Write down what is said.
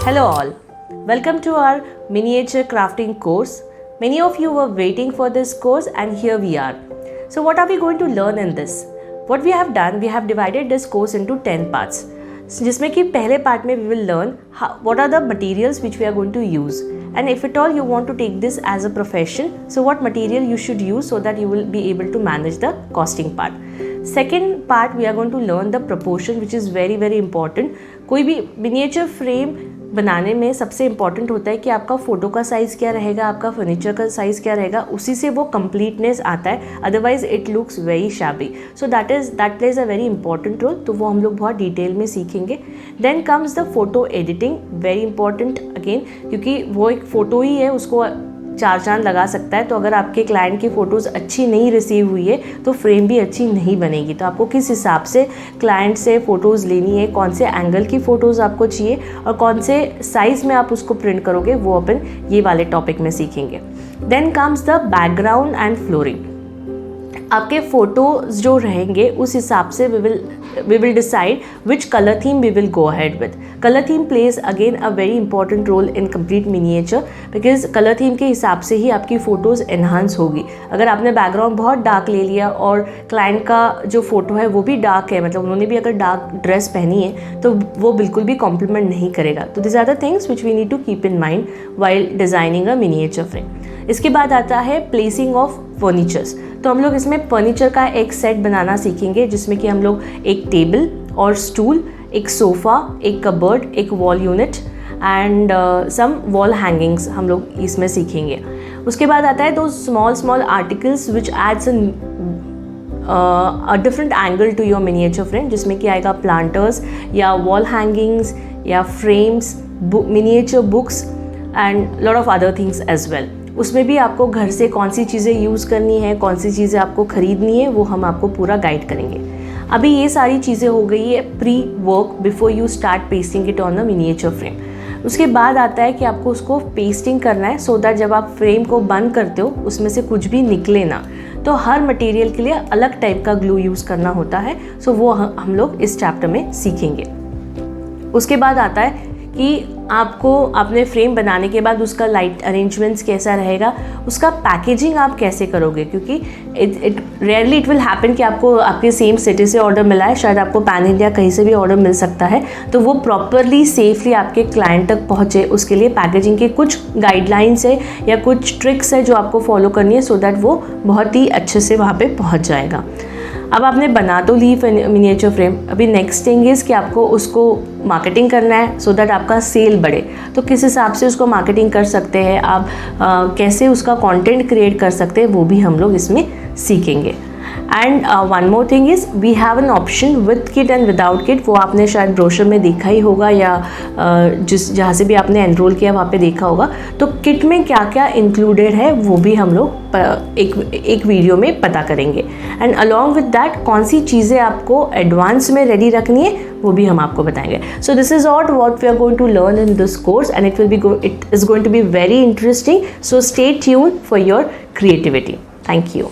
Hello all, welcome to our miniature crafting course. Many of you were waiting for this course and here we are. So what are we going to learn in this? What we have done, we have divided this course into 10 parts. जिसमें कि पहले part में we will learn what are the materials which we are going to use, and if at all you want to take this as a profession, so what material you should use so that you will be able to manage the costing part. Second part we are going to learn the proportion, which is very important. कोई भी miniature frame बनाने में सबसे important होता है कि आपका photo का साइज़ क्या रहेगा, आपका फर्नीचर का साइज़ क्या रहेगा, उसी से वो कंप्लीटनेस आता है, otherwise it looks very shabby. So that plays a very important role. तो वो हम लोग बहुत डिटेल में सीखेंगे. Then comes the photo editing, very important again, क्योंकि वो एक फ़ोटो ही है, उसको चार चांद लगा सकता है. तो अगर आपके क्लाइंट की फ़ोटोज़ अच्छी नहीं रिसीव हुई है तो फ्रेम भी अच्छी नहीं बनेगी. तो आपको किस हिसाब से क्लाइंट से फ़ोटोज़ लेनी है, कौन से एंगल की फ़ोटोज़ आपको चाहिए और कौन से साइज़ में आप उसको प्रिंट करोगे, वो अपन ये वाले टॉपिक में सीखेंगे. Then comes the background and flooring. आपके फ़ोटोज़ जो रहेंगे उस हिसाब से we will decide which color theme we will go ahead with. Color theme plays again a very important role in complete miniature, because color theme के हिसाब से ही आपकी फ़ोटोज़ enhance होगी. अगर आपने बैकग्राउंड बहुत डार्क ले लिया और क्लाइंट का जो फ़ोटो है वो भी डार्क है, मतलब उन्होंने भी अगर डार्क ड्रेस पहनी है, तो वो बिल्कुल भी कॉम्प्लीमेंट नहीं करेगा. तो this are the things which we need to keep in mind while designing a miniature frame. इसके बाद आता है प्लेसिंग ऑफ फर्नीचर्स. तो हम लोग इसमें फर्नीचर का एक सेट बनाना सीखेंगे, जिसमें कि हम लोग एक टेबल और स्टूल, एक सोफ़ा, एक कबर्ड, एक wall unit and some wall hangings हम लोग इसमें सीखेंगे. उसके बाद आता है दो small articles which adds a different angle to your miniature frame, जिसमें कि आएगा प्लांटर्स या वॉल हैंगिंग्स या frames, miniature books and lot of other things as well. उसमें भी आपको घर से कौन सी चीज़ें यूज़ करनी है, कौन सी चीज़ें आपको ख़रीदनी है, वो हम आपको पूरा गाइड करेंगे. अभी ये सारी चीज़ें हो गई है pre work before you start pasting it on the miniature frame. उसके बाद आता है कि आपको उसको पेस्टिंग करना है, सो दैट जब आप फ्रेम को बंद करते हो उसमें से कुछ भी निकले ना. तो हर मटेरियल के लिए अलग टाइप का ग्लू यूज़ करना होता है. सो वो हम लोग इस चैप्टर में सीखेंगे. उसके बाद आता है कि आपको अपने फ्रेम बनाने के बाद उसका लाइट अरेंजमेंट्स कैसा रहेगा, उसका पैकेजिंग आप कैसे करोगे, क्योंकि it rarely it will happen कि आपको आपके सेम सिटी से ऑर्डर मिला है, शायद आपको पैन इंडिया कहीं से भी ऑर्डर मिल सकता है. तो वो प्रॉपरली सेफली आपके क्लाइंट तक पहुँचे, उसके लिए पैकेजिंग के कुछ गाइडलाइंस है या कुछ ट्रिक्स है जो आपको फॉलो करनी है, सो दैट वो बहुत ही अच्छे से वहाँ पर पहुँच जाएगा. अब आपने बना तो ली मिनिएचर फ्रेम, अभी नेक्स्ट थिंग इज़ कि आपको उसको मार्केटिंग करना है सो दैट आपका सेल बढ़े. तो किस हिसाब से उसको मार्केटिंग कर सकते हैं आप, कैसे उसका कंटेंट क्रिएट कर सकते हैं, वो भी हम लोग इसमें सीखेंगे. And one more thing is we have an option with kit and without kit. वो आपने शायद ब्रोशर में देखा ही होगा या जहाँ से भी आपने एनरोल किया वहाँ पे देखा होगा. तो किट में क्या क्या इंक्लूडेड है वो भी हम लोग एक वीडियो में पता करेंगे. एंड अलॉन्ग विद दैट कौन सी चीज़ें आपको एडवांस में रेडी रखनी है वो भी हम आपको बताएंगे. So this is all what we are going to learn in this course and it is going to be very interesting. So stay tuned for your creativity. Thank you.